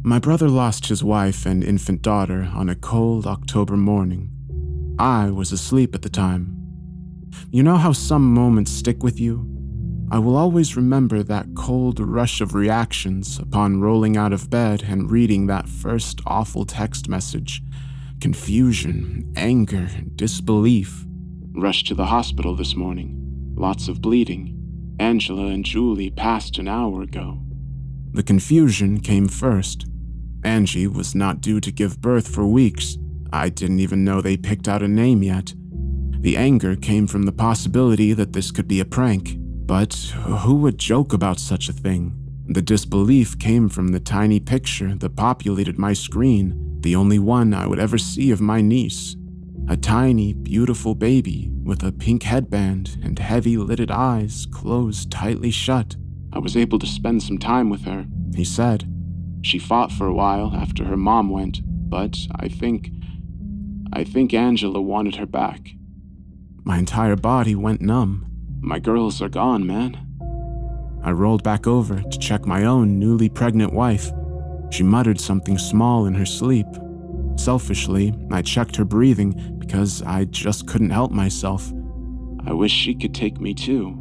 My brother lost his wife and infant daughter on a cold October morning. I was asleep at the time. You know how some moments stick with you? I will always remember that cold rush of reactions upon rolling out of bed and reading that first awful text message. Confusion, anger, disbelief. Rushed to the hospital this morning. Lots of bleeding. Angela and Julie passed an hour ago. The confusion came first. Angie was not due to give birth for weeks. I didn't even know they picked out a name yet. The anger came from the possibility that this could be a prank. But who would joke about such a thing? The disbelief came from the tiny picture that populated my screen, the only one I would ever see of my niece. A tiny, beautiful baby with a pink headband and heavy-lidded eyes closed tightly shut. I was able to spend some time with her, he said. She fought for a while after her mom went, but I think Angela wanted her back. My entire body went numb. My girls are gone, man. I rolled back over to check my own newly pregnant wife. She muttered something small in her sleep. Selfishly, I checked her breathing because I just couldn't help myself. I wish she could take me too.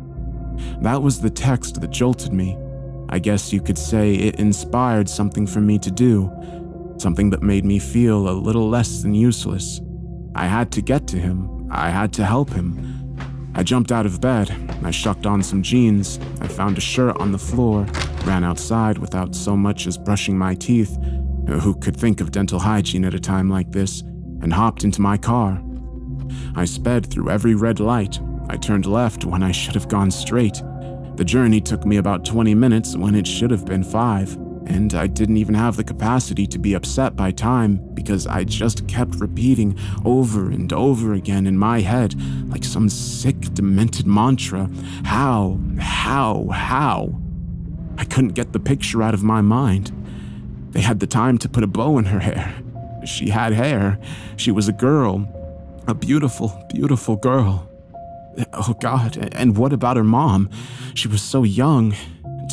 That was the text that jolted me. I guess you could say it inspired something for me to do, something that made me feel a little less than useless. I had to get to him. I had to help him. I jumped out of bed, I shucked on some jeans, I found a shirt on the floor, ran outside without so much as brushing my teeth, who could think of dental hygiene at a time like this, and hopped into my car. I sped through every red light, I turned left when I should have gone straight. The journey took me about 20 minutes when it should have been 5, and I didn't even have the capacity to be upset by time because I just kept repeating over and over again in my head like some sick, demented mantra. How? I couldn't get the picture out of my mind. They had the time to put a bow in her hair. She had hair. She was a girl. A beautiful, beautiful girl. Oh God, and what about her mom? She was so young,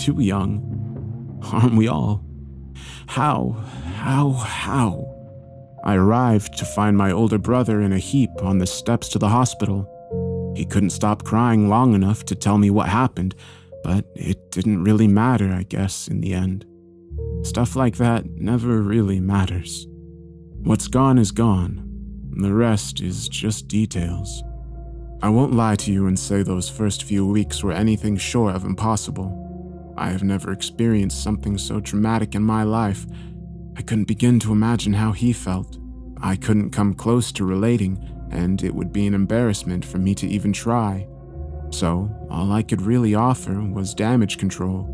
too young. Aren't we all? How? I arrived to find my older brother in a heap on the steps to the hospital. He couldn't stop crying long enough to tell me what happened, but it didn't really matter, I guess, in the end. Stuff like that never really matters. What's gone is gone. The rest is just details. I won't lie to you and say those first few weeks were anything short of impossible. I have never experienced something so traumatic in my life. I couldn't begin to imagine how he felt. I couldn't come close to relating, and it would be an embarrassment for me to even try. So, all I could really offer was damage control.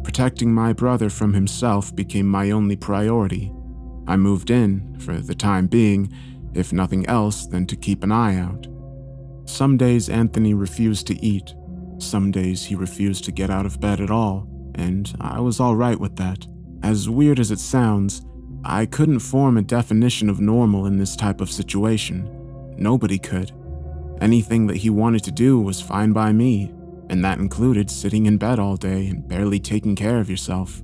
Protecting my brother from himself became my only priority. I moved in, for the time being, if nothing else than to keep an eye out. Some days Anthony refused to eat. Some days he refused to get out of bed at all, and I was all right with that. As weird as it sounds, I couldn't form a definition of normal in this type of situation. Nobody could. Anything that he wanted to do was fine by me, and that included sitting in bed all day and barely taking care of yourself.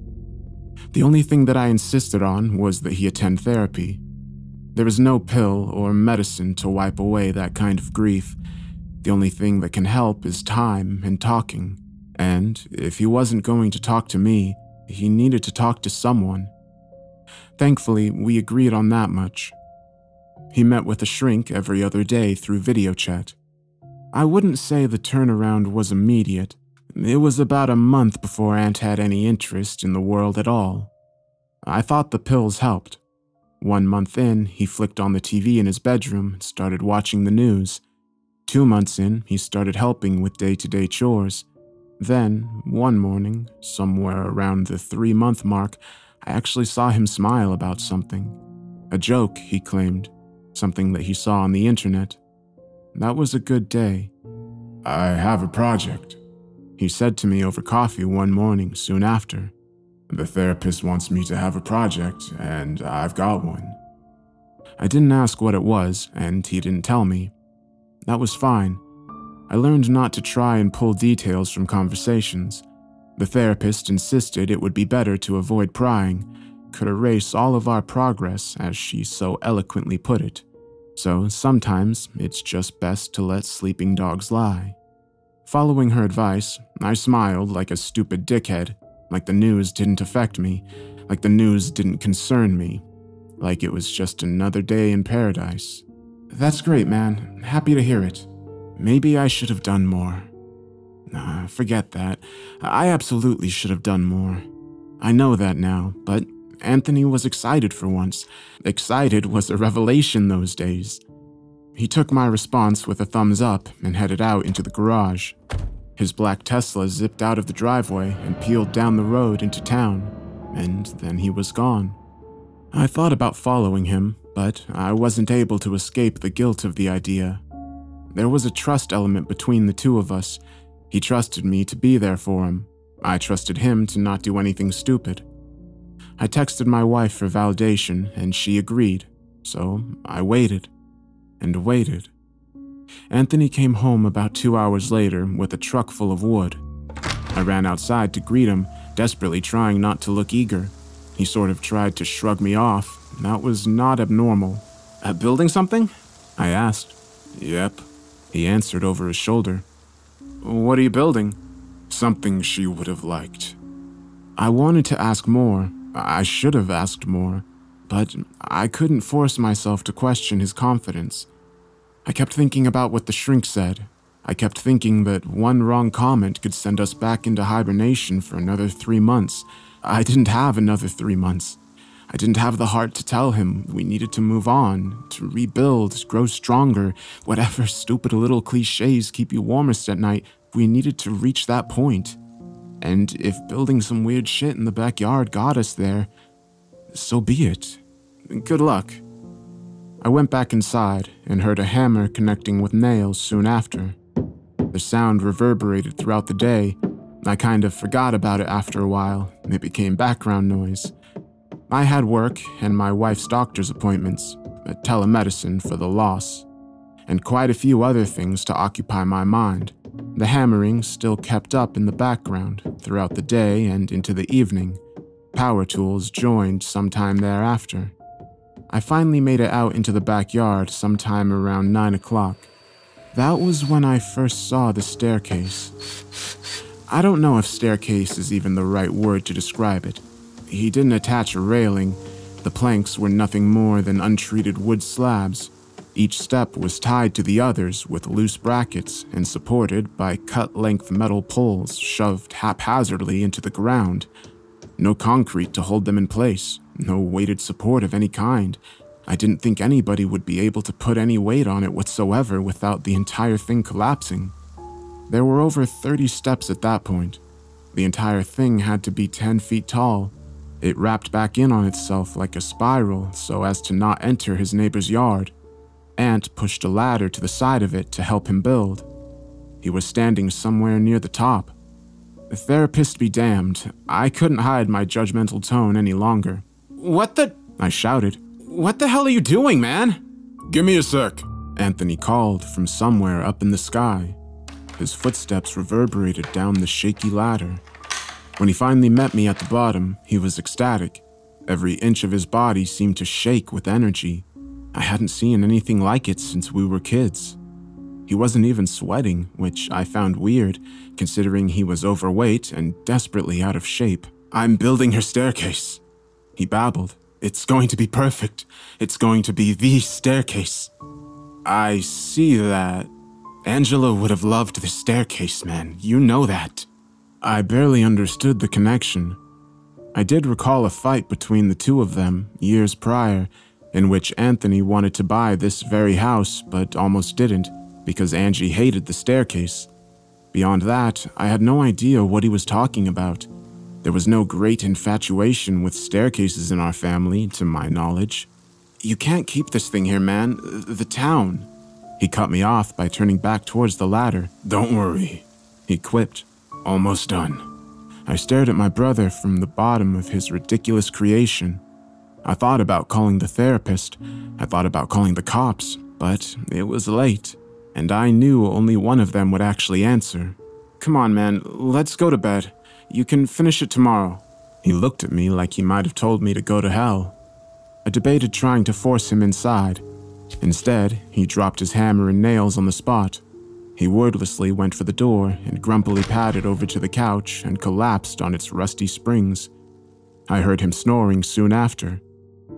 The only thing that I insisted on was that he attend therapy. There is no pill or medicine to wipe away that kind of grief. The only thing that can help is time and talking. And if he wasn't going to talk to me, he needed to talk to someone. Thankfully, we agreed on that much. He met with a shrink every other day through video chat. I wouldn't say the turnaround was immediate. It was about a month before Aunt had any interest in the world at all. I thought the pills helped. 1 month in, he flicked on the TV in his bedroom and started watching the news. 2 months in, he started helping with day-to-day chores. Then, one morning, somewhere around the 3-month mark, I actually saw him smile about something. A joke, he claimed. Something that he saw on the internet. That was a good day. I have a project, he said to me over coffee one morning soon after. The therapist wants me to have a project, and I've got one. I didn't ask what it was, and he didn't tell me. That was fine. I learned not to try and pull details from conversations. The therapist insisted it would be better to avoid prying, could erase all of our progress, as she so eloquently put it. So sometimes it's just best to let sleeping dogs lie. Following her advice, I smiled like a stupid dickhead, like the news didn't affect me, like the news didn't concern me, like it was just another day in paradise. That's great, man. Happy to hear it. Maybe I should have done more. Nah, forget that. I absolutely should have done more. I know that now, but Anthony was excited for once. Excited was a revelation those days. He took my response with a thumbs up and headed out into the garage. His black Tesla zipped out of the driveway and peeled down the road into town, and then he was gone. I thought about following him, but I wasn't able to escape the guilt of the idea. There was a trust element between the two of us. He trusted me to be there for him. I trusted him to not do anything stupid. I texted my wife for validation, and she agreed, so I waited and waited. Anthony came home about 2 hours later with a truck full of wood. I ran outside to greet him, desperately trying not to look eager. He sort of tried to shrug me off. That was not abnormal. Building something? I asked. Yep, he answered over his shoulder. What are you building? Something she would have liked. I wanted to ask more. I should have asked more, but I couldn't force myself to question his confidence. I kept thinking about what the shrink said. I kept thinking that one wrong comment could send us back into hibernation for another 3 months. I didn't have another 3 months. I didn't have the heart to tell him we needed to move on, to rebuild, grow stronger, whatever stupid little cliches keep you warmest at night. We needed to reach that point. And if building some weird shit in the backyard got us there, so be it. Good luck. I went back inside and heard a hammer connecting with nails soon after. The sound reverberated throughout the day. I kind of forgot about it after a while. It became background noise. I had work and my wife's doctor's appointments, telemedicine for the loss, and quite a few other things to occupy my mind. The hammering still kept up in the background throughout the day and into the evening. Power tools joined sometime thereafter. I finally made it out into the backyard sometime around 9 o'clock. That was when I first saw the staircase. I don't know if staircase is even the right word to describe it. He didn't attach a railing. The planks were nothing more than untreated wood slabs. Each step was tied to the others with loose brackets and supported by cut-length metal poles shoved haphazardly into the ground. No concrete to hold them in place, no weighted support of any kind. I didn't think anybody would be able to put any weight on it whatsoever without the entire thing collapsing. There were over 30 steps at that point. The entire thing had to be 10 feet tall. It wrapped back in on itself like a spiral so as to not enter his neighbor's yard. Ant pushed a ladder to the side of it to help him build. He was standing somewhere near the top. The therapist be damned, I couldn't hide my judgmental tone any longer. What the? I shouted. What the hell are you doing, man? Give me a sec, Anthony called from somewhere up in the sky. His footsteps reverberated down the shaky ladder. When he finally met me at the bottom, he was ecstatic. Every inch of his body seemed to shake with energy. I hadn't seen anything like it since we were kids. He wasn't even sweating, which I found weird, considering he was overweight and desperately out of shape. I'm building her staircase, he babbled. It's going to be perfect. It's going to be the staircase. I see that. Angela would have loved the staircase, man. You know that. I barely understood the connection. I did recall a fight between the two of them years prior, in which Anthony wanted to buy this very house but almost didn't because Angie hated the staircase. Beyond that, I had no idea what he was talking about. There was no great infatuation with staircases in our family, to my knowledge. You can't keep this thing here, man. The town. He cut me off by turning back towards the ladder. Don't worry, he quipped. Almost done. I stared at my brother from the bottom of his ridiculous creation. I thought about calling the therapist. I thought about calling the cops, but it was late, and I knew only one of them would actually answer. Come on, man, let's go to bed. You can finish it tomorrow. He looked at me like he might have told me to go to hell. I debated trying to force him inside. Instead, he dropped his hammer and nails on the spot. He wordlessly went for the door and grumpily padded over to the couch and collapsed on its rusty springs. I heard him snoring soon after.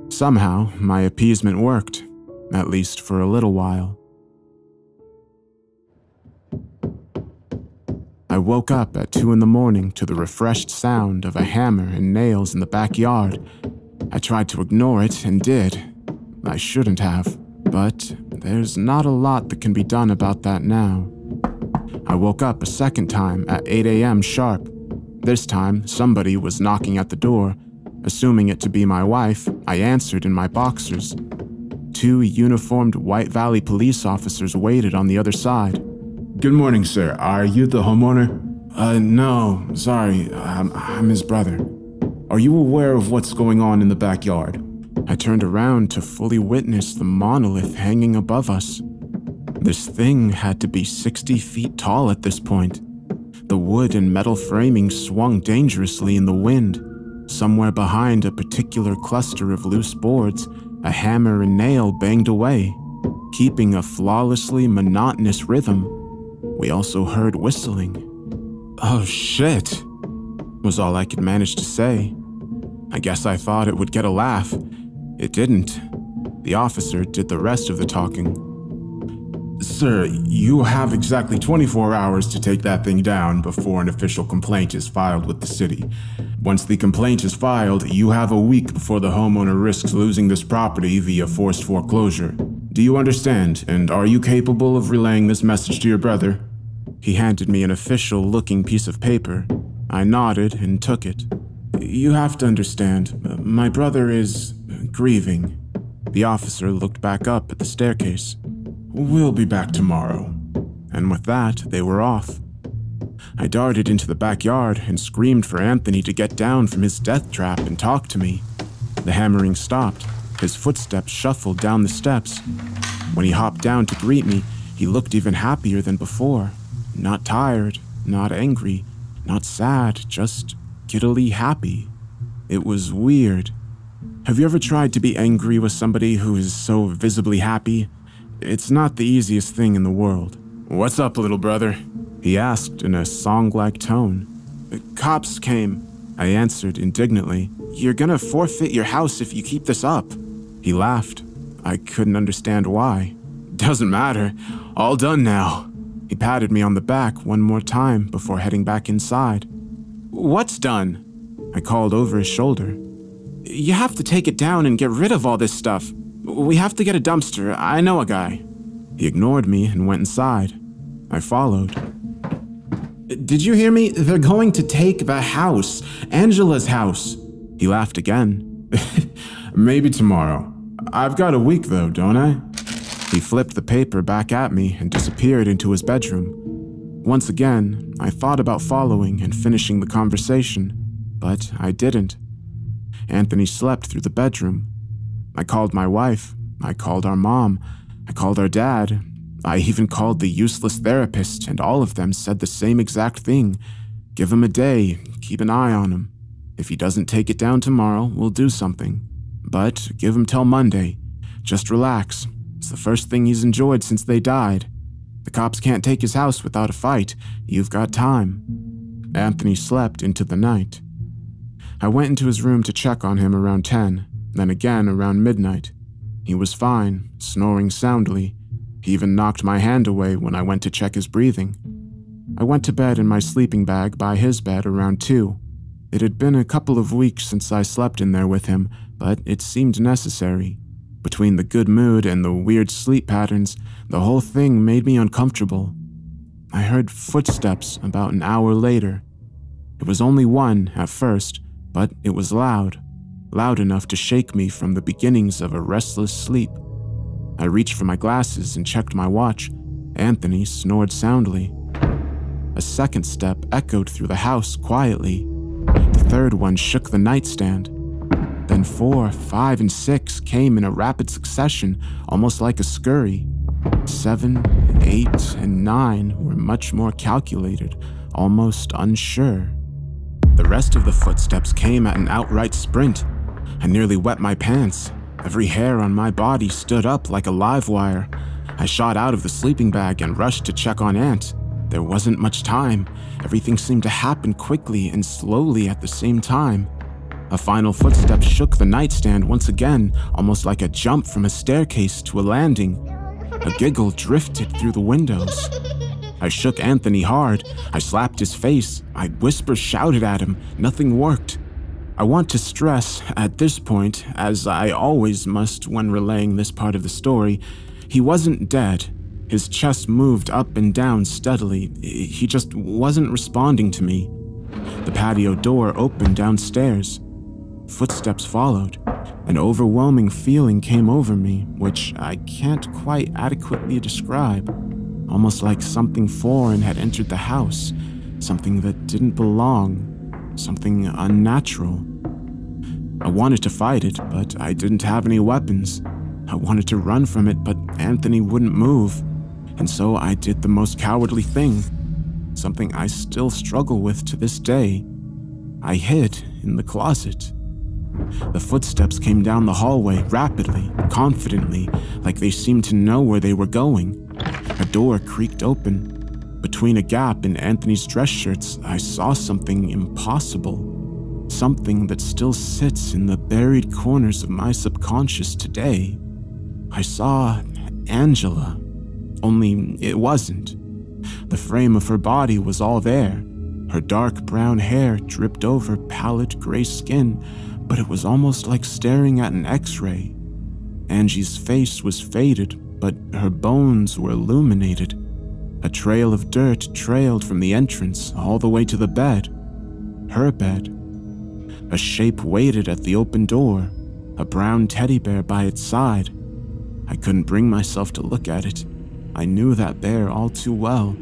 Somehow, my appeasement worked, at least for a little while. I woke up at 2 in the morning to the refreshed sound of a hammer and nails in the backyard. I tried to ignore it and did. I shouldn't have, but there's not a lot that can be done about that now. I woke up a second time at 8 a.m. sharp. This time, somebody was knocking at the door. Assuming it to be my wife, I answered in my boxers. 2 uniformed White Valley police officers waited on the other side. Good morning, sir. Are you the homeowner? No, sorry, I'm his brother. Are you aware of what's going on in the backyard? I turned around to fully witness the monolith hanging above us. This thing had to be 60 feet tall at this point. The wood and metal framing swung dangerously in the wind. Somewhere behind a particular cluster of loose boards, a hammer and nail banged away, keeping a flawlessly monotonous rhythm. We also heard whistling. "Oh shit," was all I could manage to say. I guess I thought it would get a laugh. It didn't. The officer did the rest of the talking. Sir, you have exactly 24 hours to take that thing down before an official complaint is filed with the city. Once the complaint is filed, you have a week before the homeowner risks losing this property via forced foreclosure. Do you understand, and are you capable of relaying this message to your brother? He handed me an official-looking piece of paper. I nodded and took it. You have to understand, my brother is grieving. The officer looked back up at the staircase. We'll be back tomorrow. And with that, they were off. I darted into the backyard and screamed for Anthony to get down from his death trap and talk to me. The hammering stopped. His footsteps shuffled down the steps. When he hopped down to greet me, he looked even happier than before. Not tired, not angry, not sad, just giddily happy. It was weird. Have you ever tried to be angry with somebody who is so visibly happy? It's not the easiest thing in the world. "What's up, little brother?" he asked in a song-like tone. "Cops came," I answered indignantly. "You're gonna forfeit your house if you keep this up." He laughed. I couldn't understand why. "Doesn't matter. All done now." He patted me on the back one more time before heading back inside. "What's done?" I called over his shoulder. "You have to take it down and get rid of all this stuff. We have to get a dumpster. I know a guy." He ignored me and went inside. I followed. "Did you hear me? They're going to take the house. Angela's house." He laughed again. Maybe tomorrow. I've got a week though, don't I? He flipped the paper back at me and disappeared into his bedroom. Once again, I thought about following and finishing the conversation, but I didn't. Anthony slept through the bedroom. I called my wife. I called our mom. I called our dad. I even called the useless therapist, and all of them said the same exact thing. Give him a day. Keep an eye on him. If he doesn't take it down tomorrow, we'll do something. But give him till Monday. Just relax. It's the first thing he's enjoyed since they died. The cops can't take his house without a fight. You've got time. Anthony slept into the night. I went into his room to check on him around 10, then again around midnight. He was fine, snoring soundly. He even knocked my hand away when I went to check his breathing. I went to bed in my sleeping bag by his bed around 2. It had been a couple of weeks since I slept in there with him, but it seemed necessary. Between the good mood and the weird sleep patterns, the whole thing made me uncomfortable. I heard footsteps about an hour later. It was only one at first, but it was loud enough to shake me from the beginnings of a restless sleep. I reached for my glasses and checked my watch. Anthony snored soundly. A second step echoed through the house quietly. The third one shook the nightstand. Then 4, 5, and 6 came in a rapid succession, almost like a scurry. 7, 8, and 9 were much more calculated, almost unsure. The rest of the footsteps came at an outright sprint. I nearly wet my pants. Every hair on my body stood up like a live wire. I shot out of the sleeping bag and rushed to check on Aunt. There wasn't much time. Everything seemed to happen quickly and slowly at the same time. A final footstep shook the nightstand once again, almost like a jump from a staircase to a landing. A giggle drifted through the windows. I shook Anthony hard. I slapped his face. I whisper shouted at him. Nothing worked. I want to stress, at this point, as I always must when relaying this part of the story, he wasn't dead. His chest moved up and down steadily. He just wasn't responding to me. The patio door opened downstairs. Footsteps followed. An overwhelming feeling came over me, which I can't quite adequately describe. Almost like something foreign had entered the house, something that didn't belong, something unnatural. I wanted to fight it, but I didn't have any weapons. I wanted to run from it, but Anthony wouldn't move. And so I did the most cowardly thing, something I still struggle with to this day. I hid in the closet. The footsteps came down the hallway rapidly, confidently, like they seemed to know where they were going. A door creaked open. Between a gap in Anthony's dress shirts, I saw something impossible. Something that still sits in the buried corners of my subconscious today. I saw Angela. Only it wasn't. The frame of her body was all there. Her dark brown hair dripped over pallid gray skin, but it was almost like staring at an X-ray. Angie's face was faded, but her bones were illuminated. A trail of dirt trailed from the entrance all the way to the bed. Her bed. A shape waited at the open door, a brown teddy bear by its side. I couldn't bring myself to look at it. I knew that bear all too well.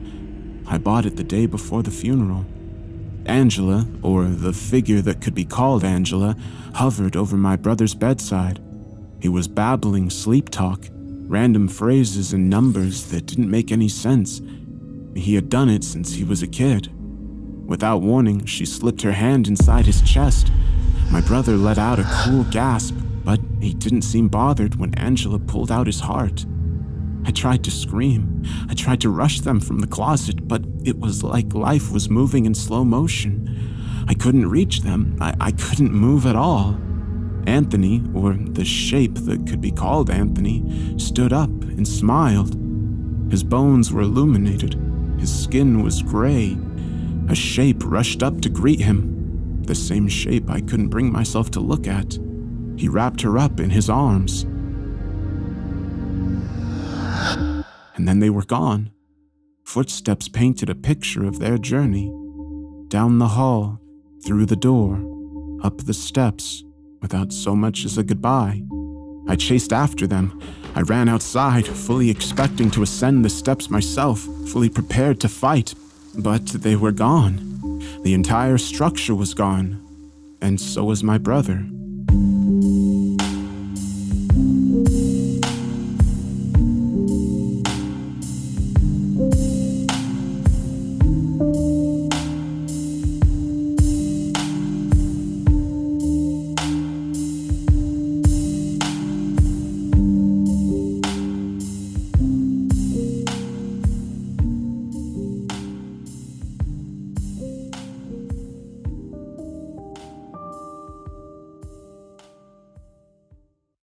I bought it the day before the funeral. Angela, or the figure that could be called Angela, hovered over my brother's bedside. He was babbling sleep talk, random phrases and numbers that didn't make any sense. He had done it since he was a kid. Without warning, she slipped her hand inside his chest. My brother let out a cool gasp, but he didn't seem bothered when Angela pulled out his heart. I tried to scream. I tried to rush them from the closet, but it was like life was moving in slow motion. I couldn't reach them. I couldn't move at all. Anthony, or the shape that could be called Anthony, stood up and smiled. His bones were illuminated. His skin was gray. A shape rushed up to greet him. The same shape I couldn't bring myself to look at. He wrapped her up in his arms. And then they were gone. Footsteps painted a picture of their journey. Down the hall, through the door, up the steps, without so much as a goodbye. I chased after them. I ran outside, fully expecting to ascend the steps myself, fully prepared to fight. But they were gone. The entire structure was gone. And so was my brother.